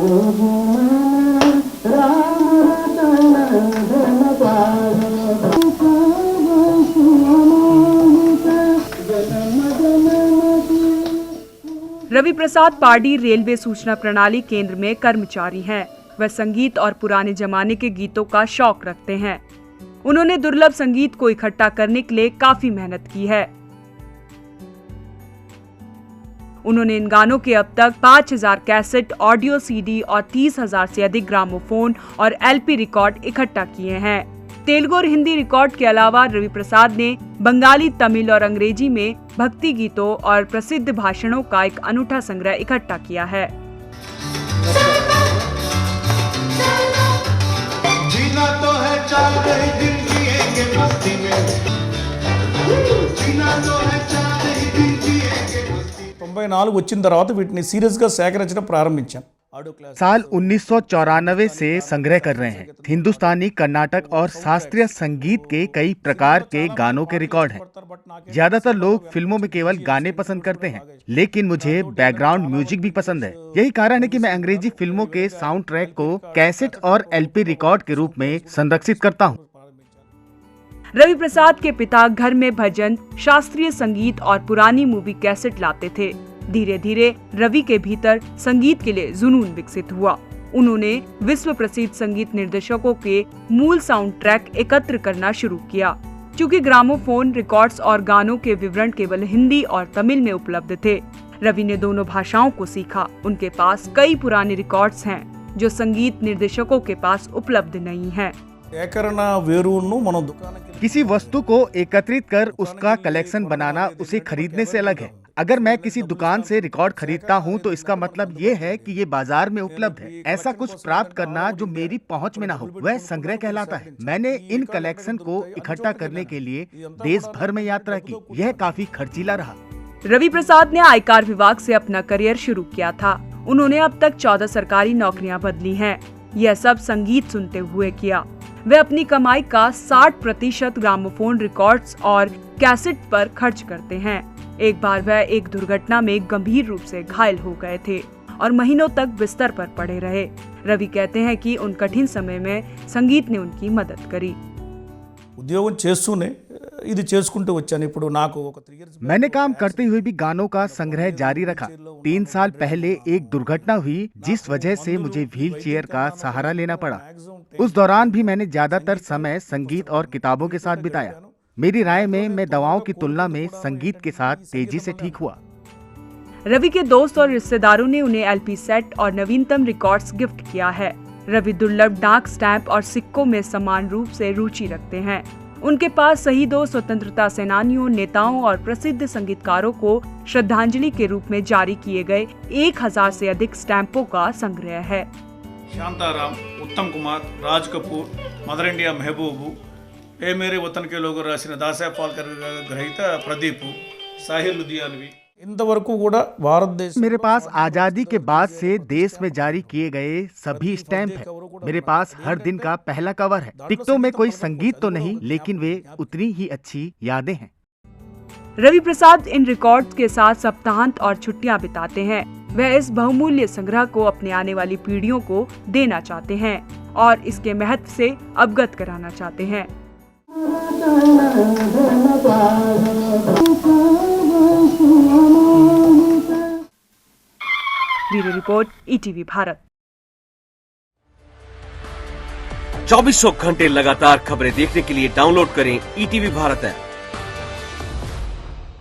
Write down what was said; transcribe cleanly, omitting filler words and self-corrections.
रवि प्रसाद Pardi railway सूचना प्रणाली केंद्र में कर्मचारी हैं। वह संगीत और पुराने जमाने के गीतों का शौक रखते हैं। उन्होंने दुर्लभ संगीत को इकट्ठा करने के लिए काफी मेहनत की है। उन्होंने इन गानों के अब तक 5000 कैसेट, ऑडियो सीडी और 30,000 से अधिक ग्रामोफोन और एलपी रिकॉर्ड इकट्ठा किए हैं। तेलुगु और हिंदी रिकॉर्ड के अलावा रवि प्रसाद ने बंगाली, तमिल और अंग्रेजी में भक्ति गीतों और प्रसिद्ध भाषणों का एक अनूठा संग्रह इकट्ठा किया है। जीना तो है, चार दिन जिएंगे मस्ती में। जीना तो है, चार दिन जिएंगे मस्ती में। 94 వచ్చిన తర్వాత వీటిని సీరియస్ గా సేకరించడం ప్రారంభించాం। साल 1994 से संग्रह कर रहे हैं। हिंदुस्तानी, कर्नाटक और शास्त्रीय संगीत के कई प्रकार के गानों के रिकॉर्ड हैं। ज्यादातर लोग फिल्मों में केवल गाने पसंद करते हैं, लेकिन मुझे बैकग्राउंड म्यूजिक भी पसंद है। यही कारण है कि मैं अंग्रेजी फिल्मों के साउंड ट्रैक को कैसेट और एलपी रिकॉर्ड के रूप में संरक्षित करता हूँ। रवि प्रसाद के पिता घर में भजन, शास्त्रीय संगीत और पुरानी मूवी कैसेट लाते थे। धीरे धीरे रवि के भीतर संगीत के लिए जुनून विकसित हुआ। उन्होंने विश्व प्रसिद्ध संगीत निर्देशकों के मूल साउंड ट्रैक एकत्र करना शुरू किया। चूँकि ग्रामोफोन रिकॉर्ड्स और गानों के विवरण केवल हिंदी और तमिल में उपलब्ध थे, रवि ने दोनों भाषाओं को सीखा। उनके पास कई पुराने रिकॉर्ड्स हैं जो संगीत निर्देशकों के पास उपलब्ध नहीं है। किसी वस्तु को एकत्रित कर उसका कलेक्शन बनाना उसे खरीदने से अलग है। अगर मैं किसी दुकान से रिकॉर्ड खरीदता हूं तो इसका मतलब ये है कि ये बाजार में उपलब्ध है। ऐसा कुछ प्राप्त करना जो मेरी पहुंच में ना हो, वह संग्रह कहलाता है। मैंने इन कलेक्शन को इकट्ठा करने के लिए देश भर में यात्रा की। यह काफी खर्चीला रहा। रवि प्रसाद ने आयकर विभाग से अपना करियर शुरू किया था। उन्होंने अब तक 14 सरकारी नौकरियां बदली हैं। यह सब संगीत सुनते हुए किया। वे अपनी कमाई का 60% ग्रामोफोन रिकॉर्ड्स और कैसेट पर खर्च करते हैं। एक बार वह एक दुर्घटना में गंभीर रूप से घायल हो गए थे और महीनों तक बिस्तर पर पड़े रहे। रवि कहते हैं कि उन कठिन समय में संगीत ने उनकी मदद करी। मैंने काम करते हुए भी गानों का संग्रह जारी रखा। 3 साल पहले एक दुर्घटना हुई जिस वजह से मुझे व्हीलचेयर का सहारा लेना पड़ा। उस दौरान भी मैंने ज्यादातर समय संगीत और किताबों के साथ बिताया। मेरी राय में मैं दवाओं की तुलना में संगीत के साथ तेजी से ठीक हुआ। रवि के दोस्त और रिश्तेदारों ने उन्हें एलपी सेट और नवीनतम रिकॉर्ड्स गिफ्ट किया है। रवि दुर्लभ डाक स्टैंप और सिक्कों में समान रूप से रुचि रखते हैं। उनके पास शहीदों, स्वतंत्रता सेनानियों, नेताओं और प्रसिद्ध संगीतकारों को श्रद्धांजलि के रूप में जारी किए गए 1000 से अधिक स्टैंपों का संग्रह है। शांताराम, उत्तम कुमार, राज कपूर, मदर इंडिया महबूब, ए मेरे वतन के लोग राసిన దాసాహెబ్ ఫాల్కే గ్రహీత ప్రదీప్, సాహిర్ लुधियानवी। इंतवरकू కూడా भारत मेरे पास आजादी के बाद से देश में जारी किए गए सभी स्टैंप है। मेरे पास हर दिन का पहला कवर है। टिकटों में कोई संगीत तो नहीं, लेकिन वे उतनी ही अच्छी यादें हैं। रवि प्रसाद इन रिकॉर्ड्स के साथ सप्ताहांत और छुट्टियां बिताते हैं। वह इस बहुमूल्य संग्रह को अपने आने वाली पीढ़ियों को देना चाहते हैं और इसके महत्व से अवगत कराना चाहते हैं। Bureau report, ETV Bharat. 2400 घंटे लगातार खबरें देखने के लिए डाउनलोड करें ईटीवी भारत ऐप।